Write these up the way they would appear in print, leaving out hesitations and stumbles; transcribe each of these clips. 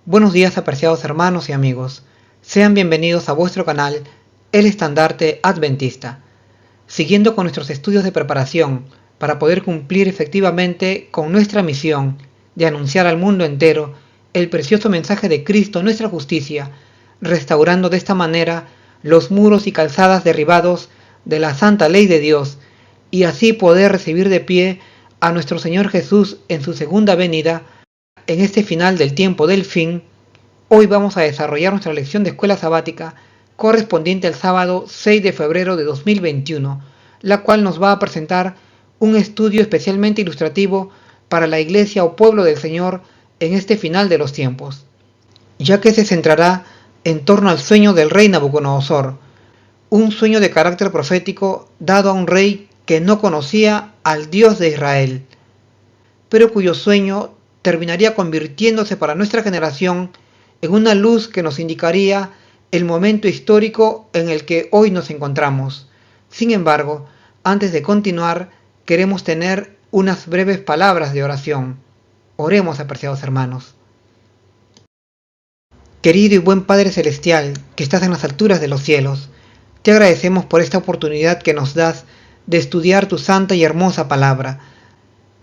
Buenos días, apreciados hermanos y amigos. Sean bienvenidos a vuestro canal, El Estandarte Adventista. Siguiendo con nuestros estudios de preparación para poder cumplir efectivamente con nuestra misión de anunciar al mundo entero el precioso mensaje de Cristo, nuestra justicia, restaurando de esta manera los muros y calzadas derribados de la santa ley de Dios, y así poder recibir de pie a nuestro Señor Jesús en su segunda venida. En este final del tiempo del fin, hoy vamos a desarrollar nuestra lección de escuela sabática correspondiente al sábado 6 de febrero de 2021, la cual nos va a presentar un estudio especialmente ilustrativo para la iglesia o pueblo del Señor en este final de los tiempos, ya que se centrará en torno al sueño del rey Nabucodonosor, un sueño de carácter profético dado a un rey que no conocía al Dios de Israel, pero cuyo sueño terminaría convirtiéndose para nuestra generación en una luz que nos indicaría el momento histórico en el que hoy nos encontramos. Sin embargo, antes de continuar, queremos tener unas breves palabras de oración. Oremos, apreciados hermanos. Querido y buen Padre Celestial, que estás en las alturas de los cielos, te agradecemos por esta oportunidad que nos das de estudiar tu santa y hermosa palabra.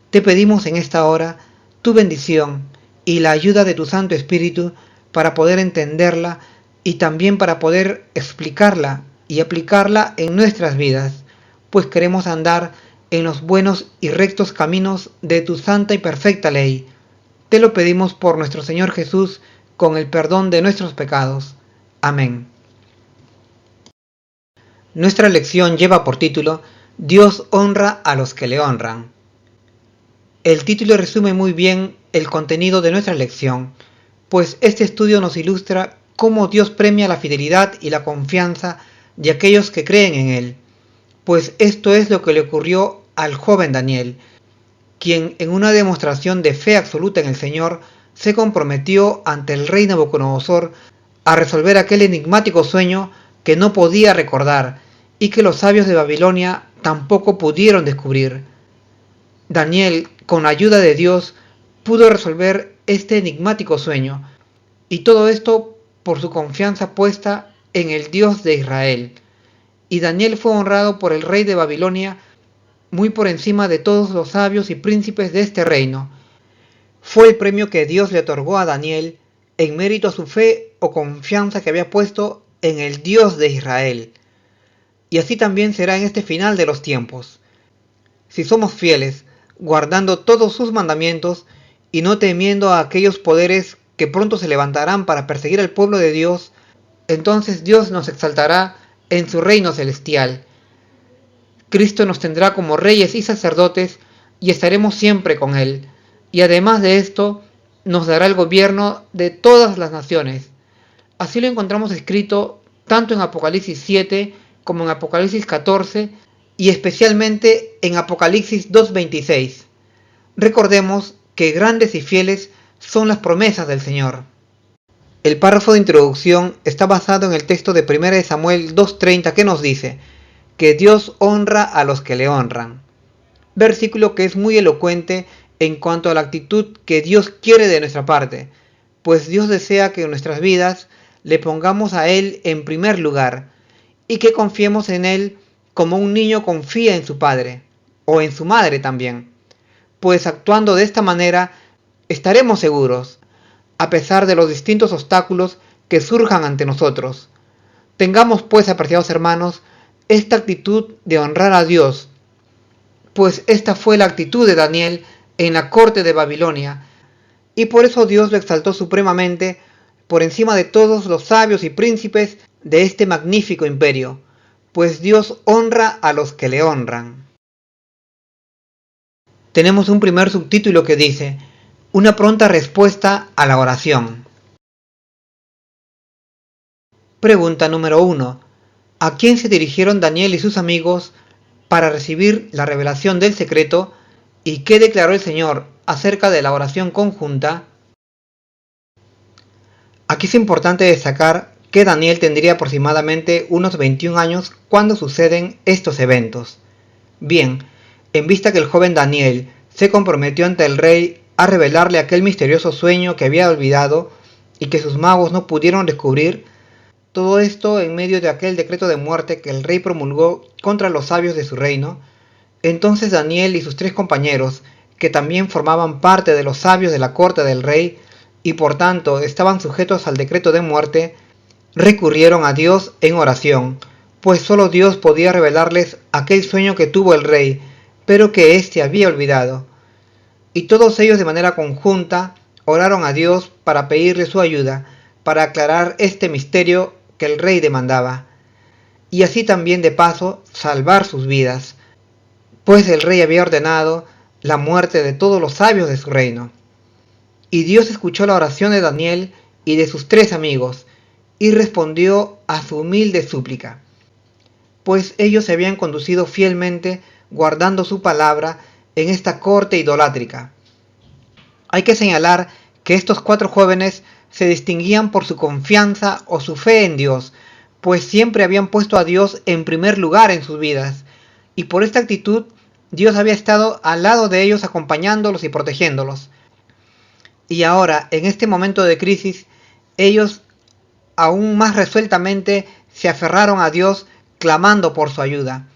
Te pedimos en esta hora tu bendición y la ayuda de tu Santo Espíritu para poder entenderla y también para poder explicarla y aplicarla en nuestras vidas, pues queremos andar en los buenos y rectos caminos de tu santa y perfecta ley. Te lo pedimos por nuestro Señor Jesús, con el perdón de nuestros pecados. Amén. Nuestra lección lleva por título Dios honra a los que le honran. El título resume muy bien el contenido de nuestra lección, pues este estudio nos ilustra cómo Dios premia la fidelidad y la confianza de aquellos que creen en Él, pues esto es lo que le ocurrió al joven Daniel, quien en una demostración de fe absoluta en el Señor se comprometió ante el rey Nabucodonosor a resolver aquel enigmático sueño que no podía recordar y que los sabios de Babilonia tampoco pudieron descubrir. Daniel, con la ayuda de Dios, pudo resolver este enigmático sueño, y todo esto por su confianza puesta en el Dios de Israel. Y Daniel fue honrado por el rey de Babilonia muy por encima de todos los sabios y príncipes de este reino. Fue el premio que Dios le otorgó a Daniel en mérito a su fe o confianza que había puesto en el Dios de Israel. Y así también será en este final de los tiempos. Si somos fieles, guardando todos sus mandamientos y no temiendo a aquellos poderes que pronto se levantarán para perseguir al pueblo de Dios, entonces Dios nos exaltará en su reino celestial. Cristo nos tendrá como reyes y sacerdotes y estaremos siempre con Él. Y además de esto, nos dará el gobierno de todas las naciones. Así lo encontramos escrito tanto en Apocalipsis 7 como en Apocalipsis 14 y especialmente en Apocalipsis 2:26. Recordemos que grandes y fieles son las promesas del Señor. El párrafo de introducción está basado en el texto de 1 Samuel 2:30 que nos dice que Dios honra a los que le honran. Versículo que es muy elocuente en cuanto a la actitud que Dios quiere de nuestra parte, pues Dios desea que en nuestras vidas le pongamos a Él en primer lugar y que confiemos en Él como un niño confía en su padre, o en su madre también, pues actuando de esta manera estaremos seguros, a pesar de los distintos obstáculos que surjan ante nosotros. Tengamos pues, apreciados hermanos, esta actitud de honrar a Dios, pues esta fue la actitud de Daniel en la corte de Babilonia, y por eso Dios lo exaltó supremamente por encima de todos los sabios y príncipes de este magnífico imperio, pues Dios honra a los que le honran. Tenemos un primer subtítulo que dice, una pronta respuesta a la oración. Pregunta número 1. ¿A quién se dirigieron Daniel y sus amigos para recibir la revelación del secreto y qué declaró el Señor acerca de la oración conjunta? Aquí es importante destacar que Daniel tendría aproximadamente unos 21 años cuando suceden estos eventos. Bien, en vista que el joven Daniel se comprometió ante el rey a revelarle aquel misterioso sueño que había olvidado, y que sus magos no pudieron descubrir, todo esto en medio de aquel decreto de muerte que el rey promulgó contra los sabios de su reino. Entonces Daniel y sus 3 compañeros, que también formaban parte de los sabios de la corte del rey y por tanto estaban sujetos al decreto de muerte, recurrieron a Dios en oración, pues solo Dios podía revelarles aquel sueño que tuvo el rey, pero que éste había olvidado. Y todos ellos de manera conjunta oraron a Dios para pedirle su ayuda, para aclarar este misterio que el rey demandaba, y así también de paso salvar sus vidas, pues el rey había ordenado la muerte de todos los sabios de su reino. Y Dios escuchó la oración de Daniel y de sus 3 amigos, y respondió a su humilde súplica, pues ellos se habían conducido fielmente guardando su palabra en esta corte idolátrica. Hay que señalar que estos 4 jóvenes se distinguían por su confianza o su fe en Dios, pues siempre habían puesto a Dios en primer lugar en sus vidas, y por esta actitud Dios había estado al lado de ellos acompañándolos y protegiéndolos. Y ahora, en este momento de crisis, ellos aún más resueltamente se aferraron a Dios clamando por su ayuda.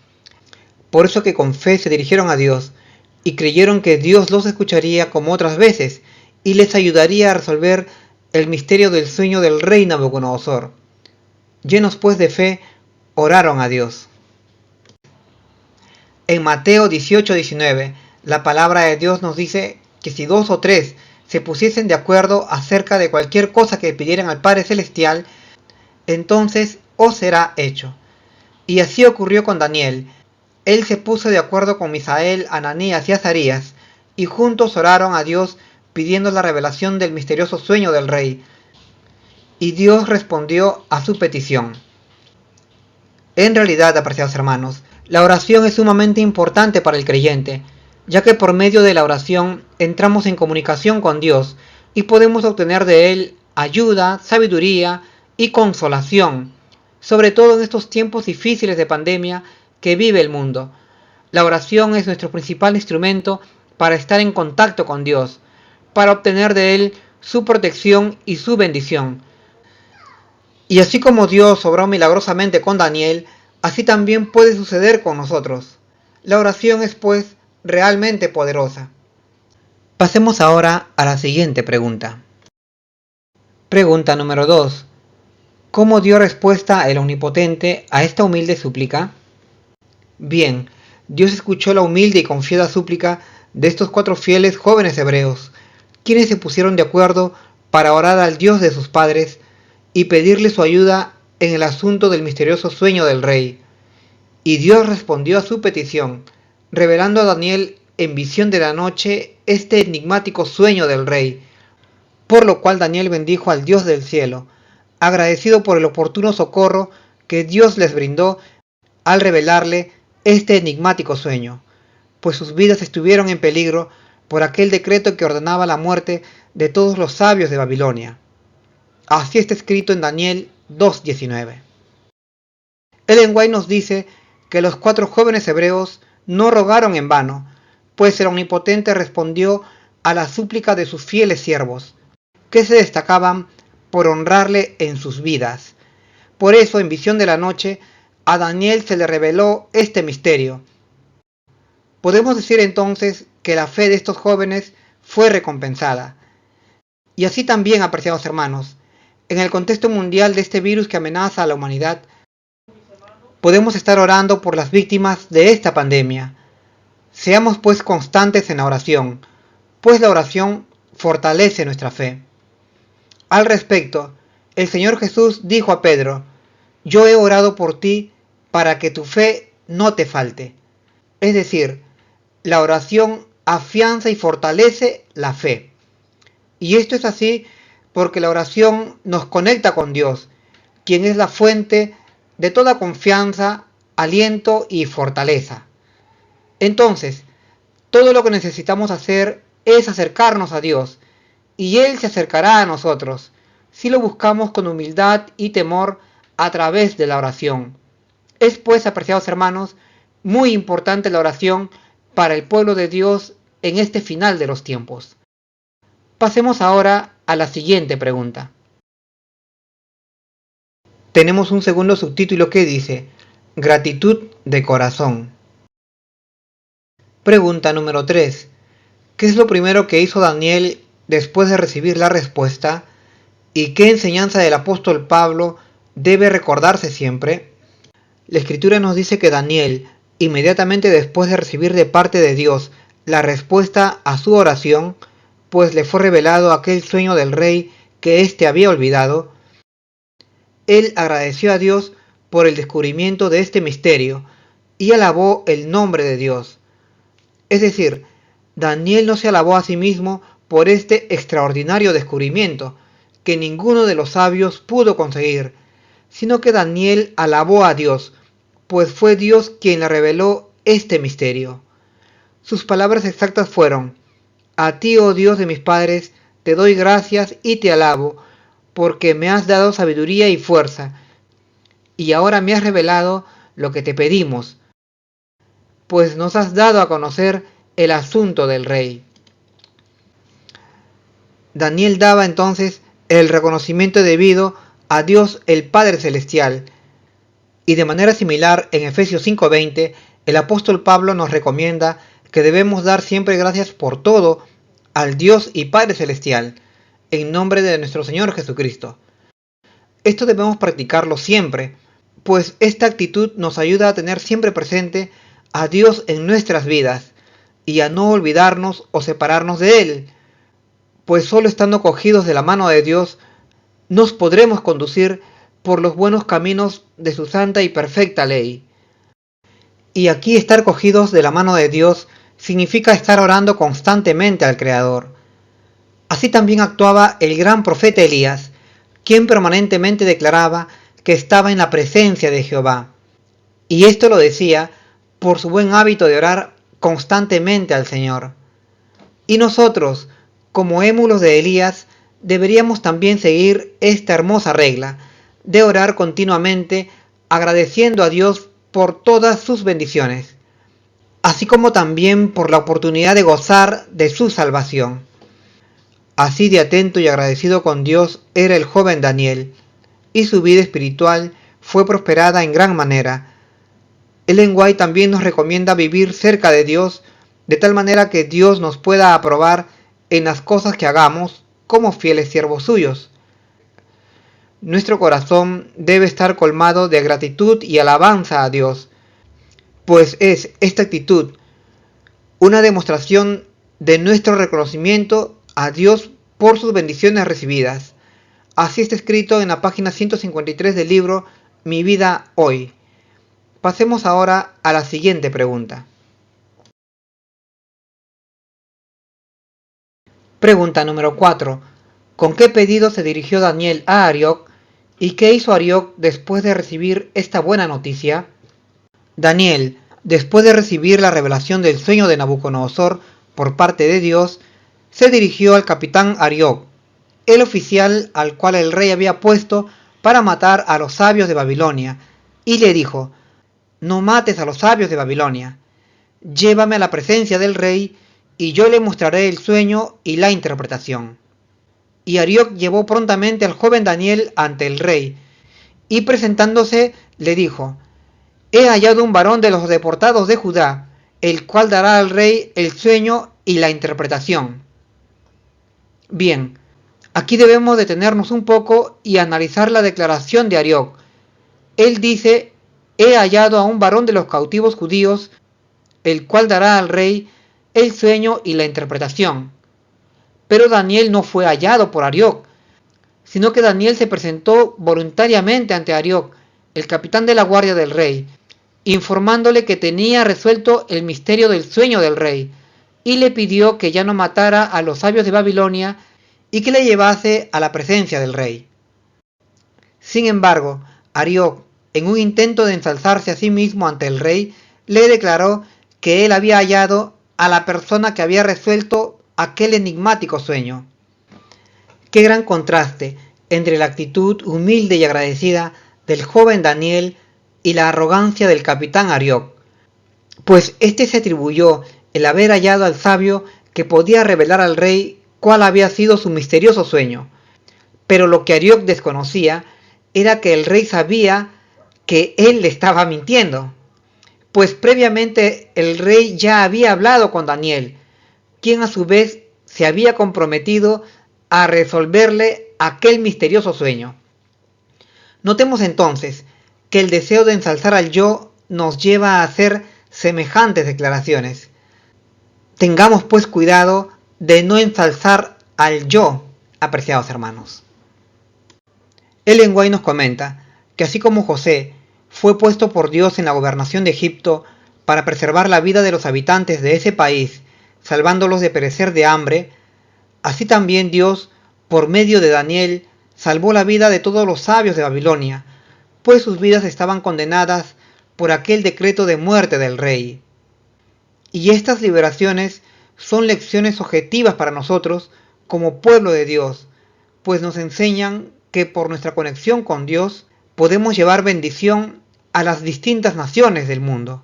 Por eso que con fe se dirigieron a Dios y creyeron que Dios los escucharía como otras veces y les ayudaría a resolver el misterio del sueño del rey Nabucodonosor. Llenos pues de fe, oraron a Dios. En Mateo 18:19, la palabra de Dios nos dice que si 2 o 3 se pusiesen de acuerdo acerca de cualquier cosa que pidieran al Padre Celestial, entonces os será hecho. Y así ocurrió con Daniel. Él se puso de acuerdo con Misael, Ananías y Azarías, y juntos oraron a Dios pidiendo la revelación del misterioso sueño del rey. Y Dios respondió a su petición. En realidad, apreciados hermanos, la oración es sumamente importante para el creyente, ya que por medio de la oración entramos en comunicación con Dios y podemos obtener de Él ayuda, sabiduría y consolación, sobre todo en estos tiempos difíciles de pandemia que vive el mundo. La oración es nuestro principal instrumento para estar en contacto con Dios, para obtener de Él su protección y su bendición. Y así como Dios obró milagrosamente con Daniel, así también puede suceder con nosotros. La oración es pues realmente poderosa. Pasemos ahora a la siguiente pregunta. Pregunta número 2. ¿Cómo dio respuesta el Omnipotente a esta humilde súplica? Bien, Dios escuchó la humilde y confiada súplica de estos 4 fieles jóvenes hebreos, quienes se pusieron de acuerdo para orar al Dios de sus padres y pedirle su ayuda en el asunto del misterioso sueño del rey. Y Dios respondió a su petición, revelando a Daniel en visión de la noche este enigmático sueño del rey, por lo cual Daniel bendijo al Dios del cielo, agradecido por el oportuno socorro que Dios les brindó al revelarle este enigmático sueño, pues sus vidas estuvieron en peligro por aquel decreto que ordenaba la muerte de todos los sabios de Babilonia. Así está escrito en Daniel 2:19. Ellen White nos dice que los 4 jóvenes hebreos no rogaron en vano, pues el Omnipotente respondió a la súplica de sus fieles siervos, que se destacaban por honrarle en sus vidas. Por eso, en visión de la noche, a Daniel se le reveló este misterio. Podemos decir entonces que la fe de estos jóvenes fue recompensada. Y así también, apreciados hermanos, en el contexto mundial de este virus que amenaza a la humanidad, podemos estar orando por las víctimas de esta pandemia. Seamos pues constantes en la oración, pues la oración fortalece nuestra fe. Al respecto, el Señor Jesús dijo a Pedro: yo he orado por ti para que tu fe no te falte. Es decir, la oración afianza y fortalece la fe. Y esto es así porque la oración nos conecta con Dios, quien es la fuente de toda confianza, aliento y fortaleza. Entonces, todo lo que necesitamos hacer es acercarnos a Dios, y Él se acercará a nosotros, si lo buscamos con humildad y temor a través de la oración. Es pues, apreciados hermanos, muy importante la oración para el pueblo de Dios en este final de los tiempos. Pasemos ahora a la siguiente pregunta. tenemos un segundo subtítulo que dice Gratitud de corazón. Pregunta número 3. ¿Qué es lo primero que hizo Daniel después de recibir la respuesta? ¿Y qué enseñanza del apóstol Pablo debe recordarse siempre? La escritura nos dice que Daniel, inmediatamente después de recibir de parte de Dios la respuesta a su oración, pues le fue revelado aquel sueño del rey que éste había olvidado, él agradeció a Dios por el descubrimiento de este misterio y alabó el nombre de Dios. Es decir, Daniel no se alabó a sí mismo por este extraordinario descubrimiento que ninguno de los sabios pudo conseguir, sino que Daniel alabó a Dios, pues fue Dios quien le reveló este misterio. Sus palabras exactas fueron: A ti, oh Dios de mis padres, te doy gracias y te alabo, porque me has dado sabiduría y fuerza, y ahora me has revelado lo que te pedimos, pues nos has dado a conocer el asunto del rey. Daniel daba entonces el reconocimiento debido a Dios el Padre Celestial, y de manera similar en Efesios 5:20 el apóstol Pablo nos recomienda que debemos dar siempre gracias por todo al Dios y Padre Celestial, en nombre de nuestro Señor Jesucristo. Esto debemos practicarlo siempre, pues esta actitud nos ayuda a tener siempre presente a Dios en nuestras vidas y a no olvidarnos o separarnos de Él, pues solo estando cogidos de la mano de Dios nos podremos conducir por los buenos caminos de su santa y perfecta ley. Y aquí estar cogidos de la mano de Dios significa estar orando constantemente al Creador. Así también actuaba el gran profeta Elías, quien permanentemente declaraba que estaba en la presencia de Jehová. Y esto lo decía por su buen hábito de orar constantemente al Señor. Y nosotros, como émulos de Elías, deberíamos también seguir esta hermosa regla de orar continuamente agradeciendo a Dios por todas sus bendiciones, así como también por la oportunidad de gozar de su salvación. Así de atento y agradecido con Dios era el joven Daniel, y su vida espiritual fue prosperada en gran manera. Ellen White también nos recomienda vivir cerca de Dios, de tal manera que Dios nos pueda aprobar en las cosas que hagamos como fieles siervos suyos. Nuestro corazón debe estar colmado de gratitud y alabanza a Dios, pues es esta actitud una demostración de nuestro reconocimiento a Dios por sus bendiciones recibidas. Así está escrito en la página 153 del libro Mi vida hoy. Pasemos ahora a la siguiente pregunta. Pregunta número 4. ¿Con qué pedido se dirigió Daniel a Arioc y qué hizo Arioc después de recibir esta buena noticia? Daniel, después de recibir la revelación del sueño de Nabucodonosor por parte de Dios, se dirigió al capitán Arioc, el oficial al cual el rey había puesto para matar a los sabios de Babilonia, y le dijo: No mates a los sabios de Babilonia, llévame a la presencia del rey y yo le mostraré el sueño y la interpretación. Y Arioc llevó prontamente al joven Daniel ante el rey, y presentándose le dijo: He hallado un varón de los deportados de Judá, el cual dará al rey el sueño y la interpretación. Bien, aquí debemos detenernos un poco y analizar la declaración de Arioc. Él dice: He hallado a un varón de los cautivos judíos, el cual dará al rey el sueño y la interpretación. Pero Daniel no fue hallado por Arioc, sino que Daniel se presentó voluntariamente ante Arioc, el capitán de la guardia del rey, informándole que tenía resuelto el misterio del sueño del rey, y le pidió que ya no matara a los sabios de Babilonia y que le llevase a la presencia del rey. Sin embargo, Arioc, en un intento de ensalzarse a sí mismo ante el rey, le declaró que él había hallado a la persona que había resuelto aquel enigmático sueño. Qué gran contraste entre la actitud humilde y agradecida del joven Daniel y la arrogancia del capitán Arioc, pues éste se atribuyó el haber hallado al sabio que podía revelar al rey cuál había sido su misterioso sueño. Pero lo que Arioc desconocía era que el rey sabía que él le estaba mintiendo, pues previamente el rey ya había hablado con Daniel, quien a su vez se había comprometido a resolverle aquel misterioso sueño. Notemos entonces que el deseo de ensalzar al yo nos lleva a hacer semejantes declaraciones. Tengamos pues cuidado de no ensalzar al yo, apreciados hermanos. Ellen White nos comenta que así como José fue puesto por Dios en la gobernación de Egipto para preservar la vida de los habitantes de ese país, salvándolos de perecer de hambre, así también Dios, por medio de Daniel, salvó la vida de todos los sabios de Babilonia, pues sus vidas estaban condenadas por aquel decreto de muerte del rey. Y estas liberaciones son lecciones objetivas para nosotros como pueblo de Dios, pues nos enseñan que por nuestra conexión con Dios podemos llevar bendición a las distintas naciones del mundo.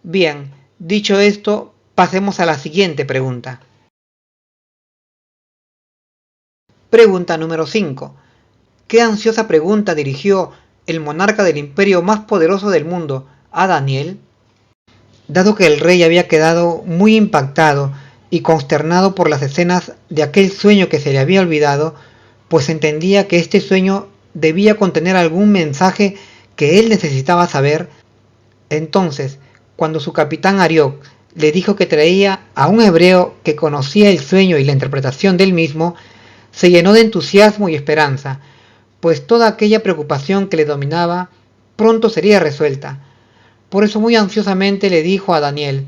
Bien, dicho esto, pasemos a la siguiente pregunta. Pregunta número 5. ¿Qué ansiosa pregunta dirigió el monarca del imperio más poderoso del mundo a Daniel? Dado que el rey había quedado muy impactado y consternado por las escenas de aquel sueño que se le había olvidado, pues entendía que este sueño debía contener algún mensaje que él necesitaba saber, entonces, cuando su capitán Arioc le dijo que traía a un hebreo que conocía el sueño y la interpretación del mismo, se llenó de entusiasmo y esperanza, pues toda aquella preocupación que le dominaba pronto sería resuelta. Por eso muy ansiosamente le dijo a Daniel: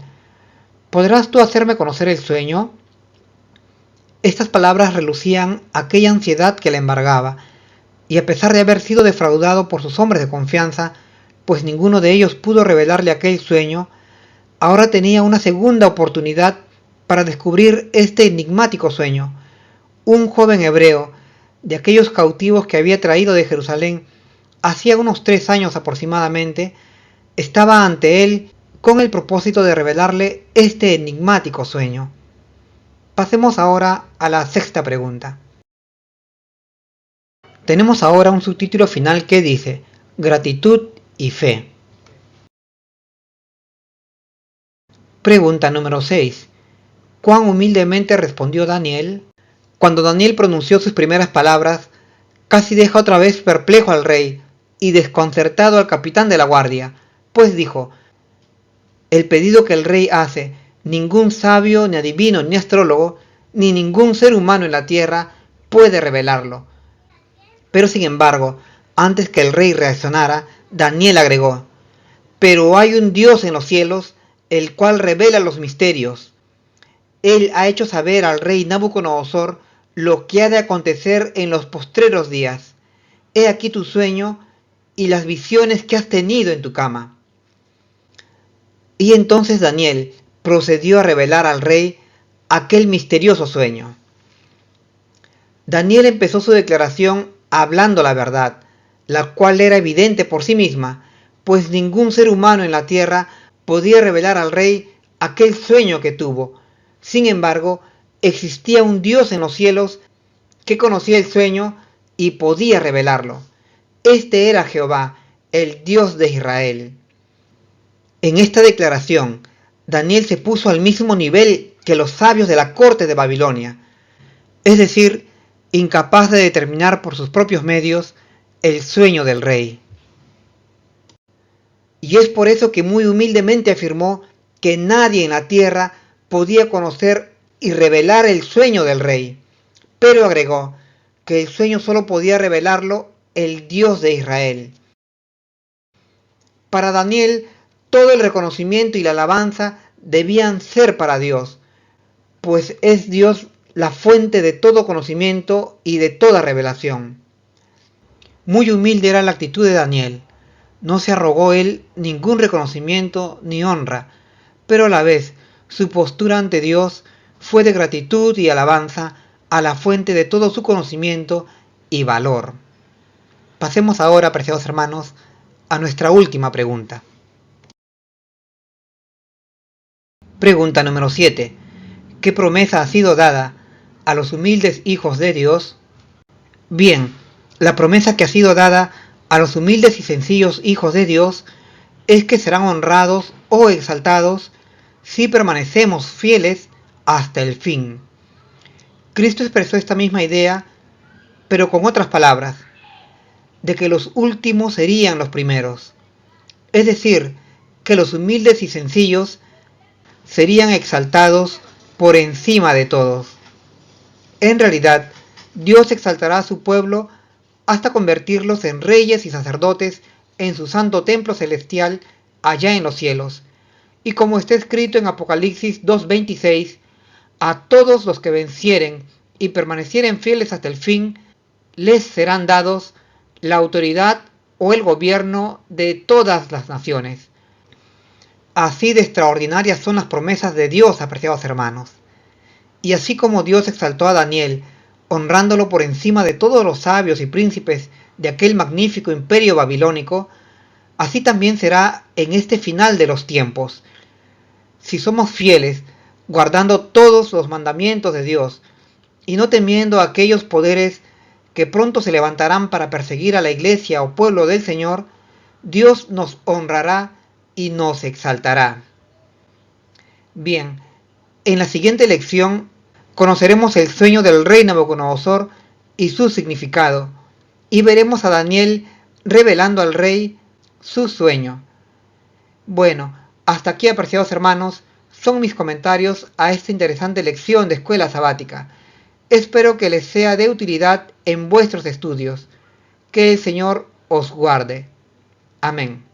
¿podrás tú hacerme conocer el sueño? Estas palabras relucían aquella ansiedad que le embargaba, y a pesar de haber sido defraudado por sus hombres de confianza, pues ninguno de ellos pudo revelarle aquel sueño, ahora tenía una segunda oportunidad para descubrir este enigmático sueño. Un joven hebreo, de aquellos cautivos que había traído de Jerusalén hacía unos 3 años aproximadamente, estaba ante él con el propósito de revelarle este enigmático sueño. Pasemos ahora a la sexta pregunta. Tenemos ahora un subtítulo final que dice: gratitud y fe. Pregunta número 6. ¿Cuán humildemente respondió Daniel? Cuando Daniel pronunció sus primeras palabras, casi deja otra vez perplejo al rey y desconcertado al capitán de la guardia, pues dijo: el pedido que el rey hace, ningún sabio, ni adivino, ni astrólogo, ni ningún ser humano en la tierra puede revelarlo. Pero sin embargo, antes que el rey reaccionara, Daniel agregó: pero hay un Dios en los cielos, el cual revela los misterios. Él ha hecho saber al rey Nabucodonosor lo que ha de acontecer en los postreros días. He aquí tu sueño y las visiones que has tenido en tu cama. Y entonces Daniel procedió a revelar al rey aquel misterioso sueño. Daniel empezó su declaración hablando la verdad, la cual era evidente por sí misma, pues ningún ser humano en la tierra podía revelar al rey aquel sueño que tuvo. Sin embargo, existía un Dios en los cielos que conocía el sueño y podía revelarlo. Este era Jehová, el Dios de Israel. En esta declaración, Daniel se puso al mismo nivel que los sabios de la corte de Babilonia, es decir, incapaz de determinar por sus propios medios el sueño del rey. Y es por eso que muy humildemente afirmó que nadie en la tierra podía conocer y revelar el sueño del rey, pero agregó que el sueño solo podía revelarlo el Dios de Israel. Para Daniel, todo el reconocimiento y la alabanza debían ser para Dios, pues es Dios la fuente de todo conocimiento y de toda revelación. Muy humilde era la actitud de Daniel. No se arrogó él ningún reconocimiento ni honra, pero a la vez su postura ante Dios fue de gratitud y alabanza a la fuente de todo su conocimiento y valor. Pasemos ahora, apreciados hermanos, a nuestra última pregunta. Pregunta número 7. ¿Qué promesa ha sido dada a los humildes hijos de Dios? Bien, La promesa que ha sido dada a los humildes y sencillos hijos de Dios es que serán honrados o exaltados si permanecemos fieles hasta el fin. Cristo expresó esta misma idea, pero con otras palabras, de que los últimos serían los primeros. Es decir, que los humildes y sencillos serían exaltados por encima de todos. En realidad, Dios exaltará a su pueblo hasta convertirlos en reyes y sacerdotes en su santo templo celestial allá en los cielos. Y como está escrito en Apocalipsis 2:26, a todos los que vencieren y permanecieren fieles hasta el fin, les serán dados la autoridad o el gobierno de todas las naciones. Así de extraordinarias son las promesas de Dios, apreciados hermanos. Y así como Dios exaltó a Daniel, honrándolo por encima de todos los sabios y príncipes de aquel magnífico imperio babilónico, así también será en este final de los tiempos. Si somos fieles, guardando todos los mandamientos de Dios, y no temiendo a aquellos poderes que pronto se levantarán para perseguir a la iglesia o pueblo del Señor, Dios nos honrará y nos exaltará. Bien, en la siguiente lección conoceremos el sueño del rey Nabucodonosor y su significado, y veremos a Daniel revelando al rey su sueño. Bueno, hasta aquí, apreciados hermanos, son mis comentarios a esta interesante lección de escuela sabática. Espero que les sea de utilidad en vuestros estudios. Que el Señor os guarde. Amén.